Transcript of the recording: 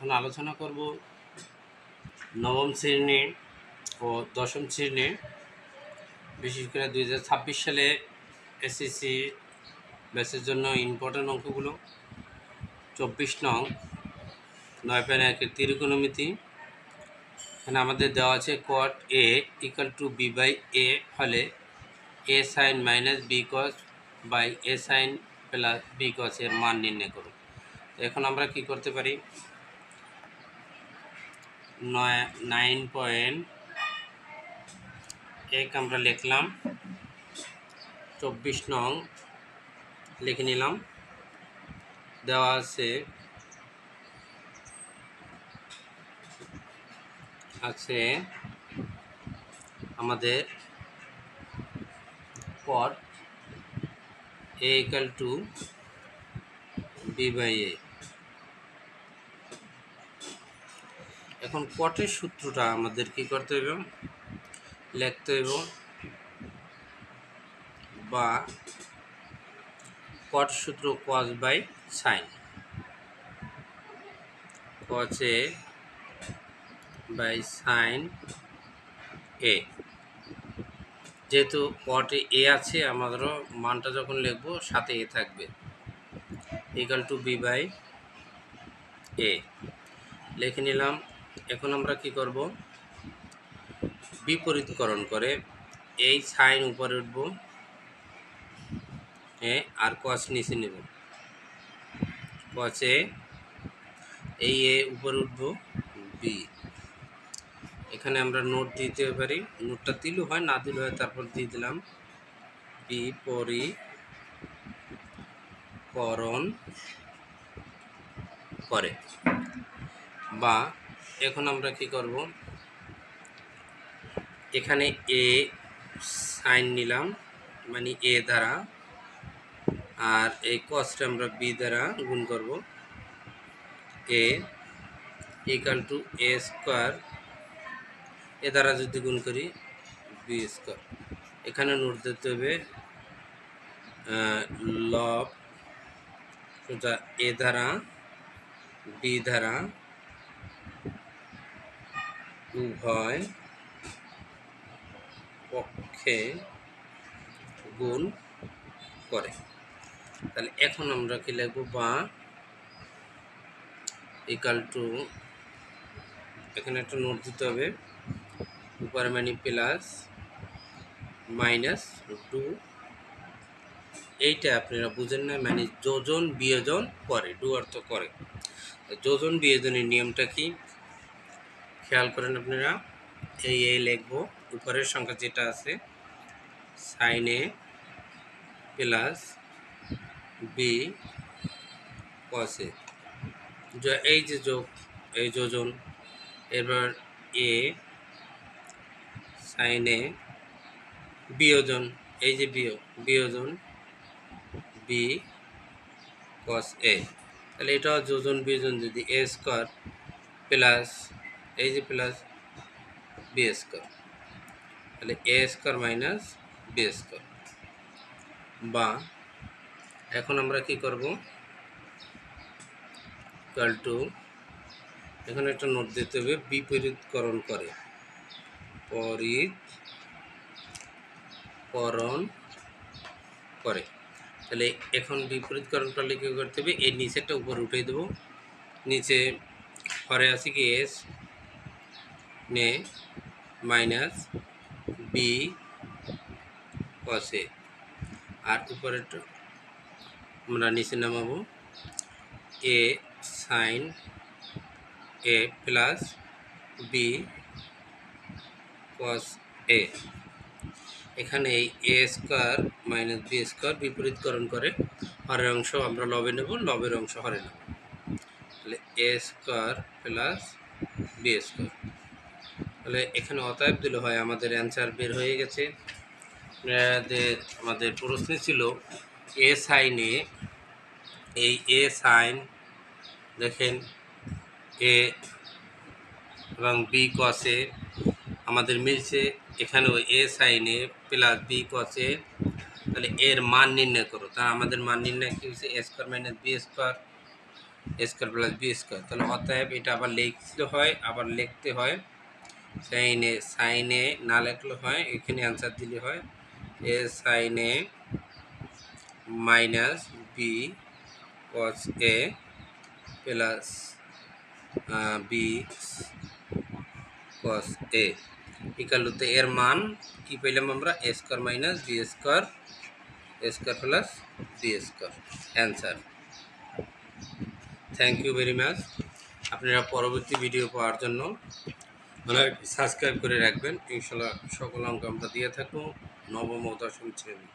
এখন আলোচনা করব নবম শ্রেণী ও দশম শ্রেণী, বিশেষ করে 2026 সালে এসএসসি ব্যাচের জন্য ইম্পর্টেন্ট অঙ্কগুলো। 24 নং 9.1 ত্রিকোণমিতি। এখানে আমাদের দেওয়া আছে cot a = b/a হলে a sin - b cos / a sin + b cos এর মান নির্ণয় করুন। এখন আমরা কি করতে পারি, 9.1 আমরা লিখলাম, 24 নং লিখে নিলাম। দেওয়া আছে আমাদের cot a = b/a। এখন কটের সূত্রটা আমাদের কি করতে হবে, লিখতে হবে, বা কট সূত্র cos / sin, cos a / sin a। যেহেতু cot a আছে, আমাদেরও মানটা যখন লিখবো সাথে a থাকবে, = b/a লিখে নিলাম। এখন আমরা কি করব, বিপরীতকরণ করে এই সাইন উপরে উঠব আর cos নিচে নেব, cos a, এই a উপরে উঠব b। এখানে আমরা নোট দিতে পারি, নোটটা দিলেও হয়, না দিলেও হয়, তারপর দিয়ে দিলাম বিপরীতকরণ করে। বা এখন আমরা কি করব, এখানে a সাইন নিলাম, মানে a দ্বারা, আর এই cosটা আমরা b দ্বারা গুণ করব, a = a স্কয়ার, এ দ্বারা যদি গুণ করি b স্কয়ার। এখানে নোট দিতে হবে লব সোজা a দ্বারা b দ্বারা উভয় পক্ষে গুণ করে। তাহলে এখন আমরা কি লিখব, বা = এখানে একটা নোট দিতে হবে, উপরে মানে প্লাস -2। এইটা আপনারা বুঝেন না, মানে যোজন বিয়োজন করে, ডু অর্থ করে। যোজন বিয়োজনের নিয়মটা কি খেয়াল করেন আপনারা। এই লিখব, উপরের সংখ্যা যেটা আছে sin a + b cos a, এই যে যোগ, এই যোজন। এবার a sin a বিয়োজন, এই যে বিয়োজন b cos a। তাহলে এটা যোজন বিয়োজন, যদি a স্কয়ার প্লাস এই যে প্লাস b স্কয়ার, তাহলে a স্কয়ার - b স্কয়ার। বা এখন আমরা কি করব, এখানে একটা নোট দিতে হবে, বিপরীতকরণ করে, পরিকরণ করে। তাহলে এখন বিপরীতকরণ করলে কি করতে হবে, এই নিচেরটা উপরে উঠে দেবো। নিচে হরে আছে কি s নে -b cos a, আর উপরেরটা আমরা নিচে নামাবো a sin a + b cos a। এখানে এই a স্কয়ার - b স্কয়ার বিপরীতকরণ করে, হরের অংশ আমরা লবে নেব, লবের অংশ হরে নেব। তাহলে a স্কয়ার + b স্কয়ার। তাহলে এখানে অতএব দিলে হয়, আমাদের অ্যান্সার বের হয়ে গেছে। আমাদের প্রশ্নে ছিল a sin a, এই a sin, দেখেন a এবং b cos a আমাদের মিলছে। এখানেও a sin a + b cos a। তাহলে এর মান নির্ণয় করো। তা আমাদের মান নির্ণয় কি হচ্ছে, a square - b square. A square plus B square. তাহলে অতএব এটা আবার লিখতে হয়, আবার লিখতে হয় সাইনে না লিখলে হয়, এখানে অ্যান্সার দিলে হয় এ সাইনে minus B cos A plus B cos A ইকালুতে এর মান কি পেলাম আমরা? A square minus B square plus B square answer. Thank you very much. আপনারা পরবর্তী ভিডিও পাওয়ার জন্য সাবস্ক্রাইব করে রাখবেন। ইনশাল্লাহ সকল অঙ্ক আমরা দিয়ে থাকবো নবম ও দশম শ্রেণী।